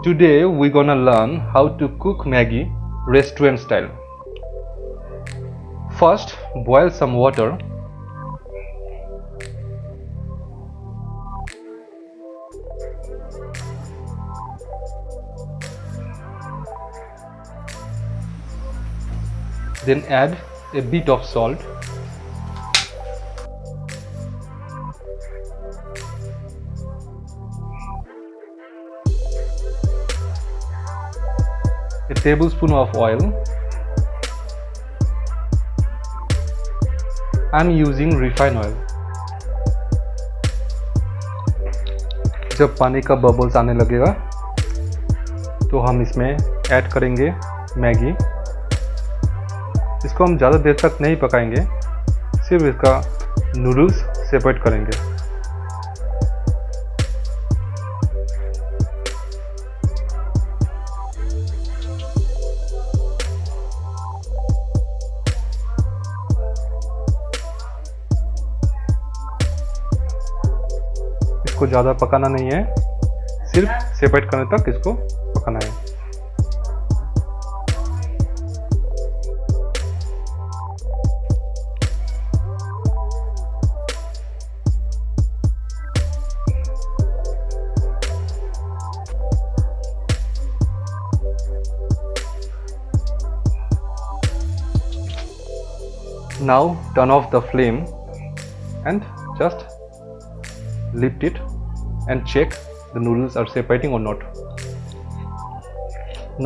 Today we're gonna learn how to cook Maggie restaurant style. First, boil some water. Then add a bit of salt. A tablespoon of oil. I'm using refined oil. जब पानी का bubbles आने लगेगा तो हम इसमें add करेंगे Maggi. इसको हम ज़्यादा देर तक नहीं पकाएंगे, सिर्फ इसका नूडल्स सेपरेट करेंगे। इसको ज़्यादा पकाना नहीं है, सिर्फ सेपरेट करने तक इसको पकाना है। Now turn off the flame and just lift it and check the noodles are separating or not.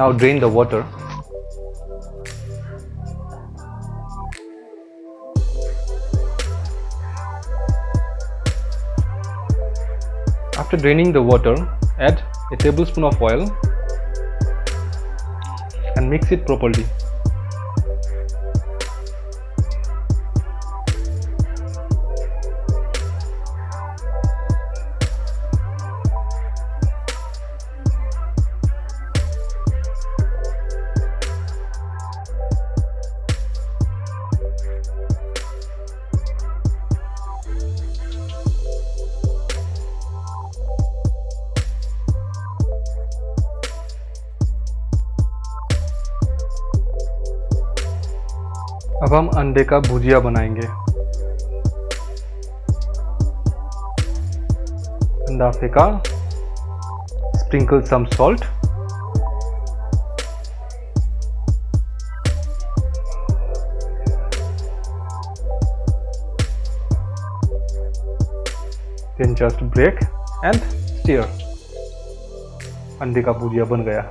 Now drain the water. After draining the water, add a tablespoon of oil and mix it properly. अब हम अंडे का भुजिया बनाएंगे। अंडा फेंका, sprinkle some salt, then just break and stir. अंडे का भुजिया बन गया।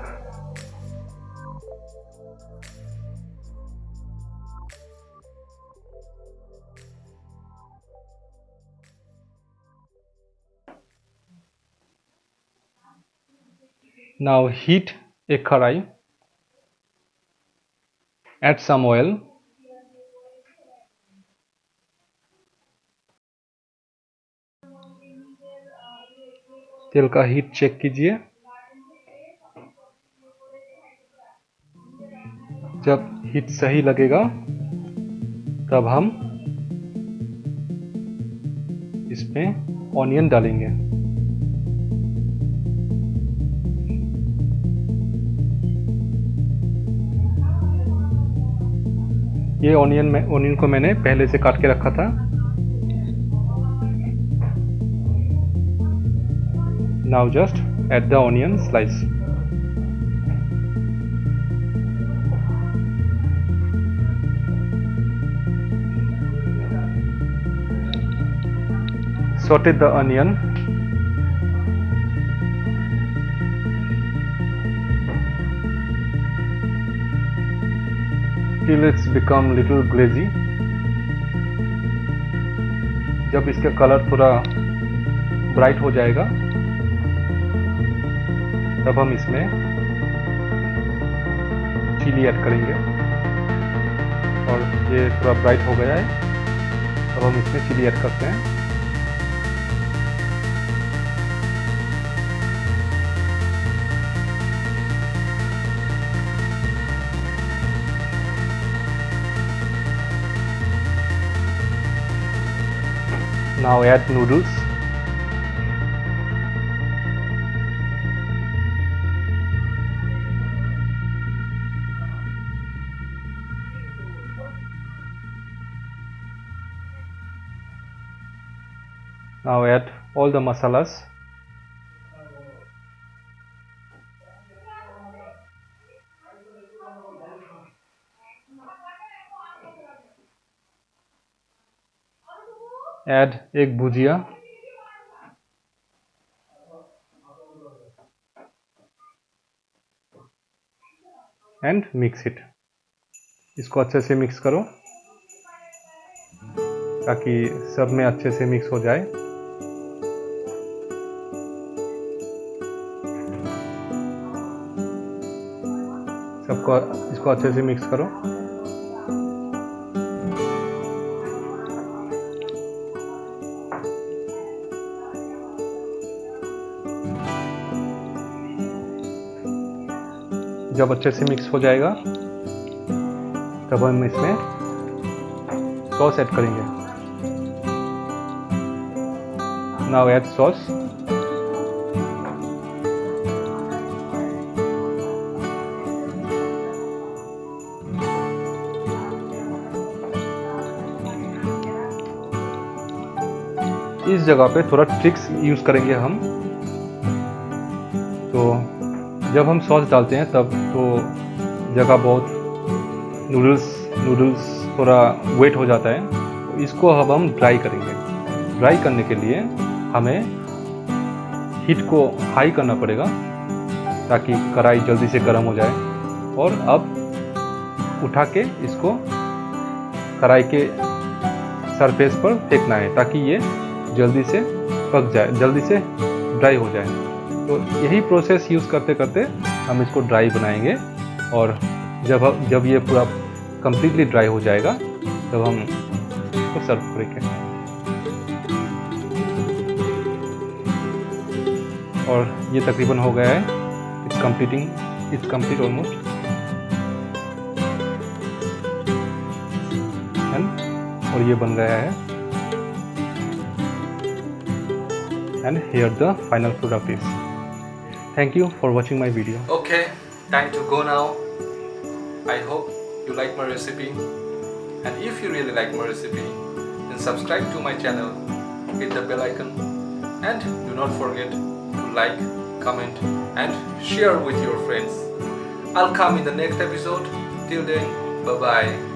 Now heat a karai, add some oil, तेल का हीट चेक कीजिए। जब हीट सही लगेगा तब हम इसमें ऑनियन डालेंगे। ये ऑनियन को मैंने पहले से काट के रखा था। Now just add the onion slice. Saute the onion. Till it's become little glazy. जब इसका कलर थोड़ा ब्राइट हो जाएगा तब हम इसमें चिली ऐड करेंगे। और ये थोड़ा ब्राइट हो गया है, अब हम इसमें चिली ऐड करते हैं। Now add noodles. Now add all the masalas. Add egg bhujia and mix it. इसको अच्छे से मिक्स करो ताकि सब में अच्छे से मिक्स हो जाए। सबको इसको अच्छे से मिक्स करो। जब अच्छे से मिक्स हो जाएगा तब हम इसमें सॉस ऐड करेंगे। Now add sauce. इस जगह पे थोड़ा ट्रिक्स यूज करेंगे हम। तो जब हम सॉस डालते हैं तब तो जगह बहुत नूडल्स थोड़ा वेट हो जाता है, तो इसको अब हम ड्राई करेंगे। ड्राई करने के लिए हमें हीट को हाई करना पड़ेगा ताकि कढ़ाई जल्दी से गर्म हो जाए। और अब उठा के इसको कढ़ाई के सरफेस पर फेंकना है ताकि ये जल्दी से पक जाए, जल्दी से ड्राई हो जाए। तो यही प्रोसेस यूज़ करते करते हम इसको ड्राई बनाएंगे। और जब ये पूरा कम्प्लीटली ड्राई हो जाएगा तब हम इसको सर्व करेंगे। और ये तकरीबन हो गया है। It's complete almost. और ये बन गया है। And here the final product is. Thank you for watching my video. Okay, time to go now. I hope you like my recipe, and if you really like my recipe, then subscribe to my channel, hit the bell icon, and do not forget to like, comment and share with your friends. I'll come in the next episode. Till then, bye bye.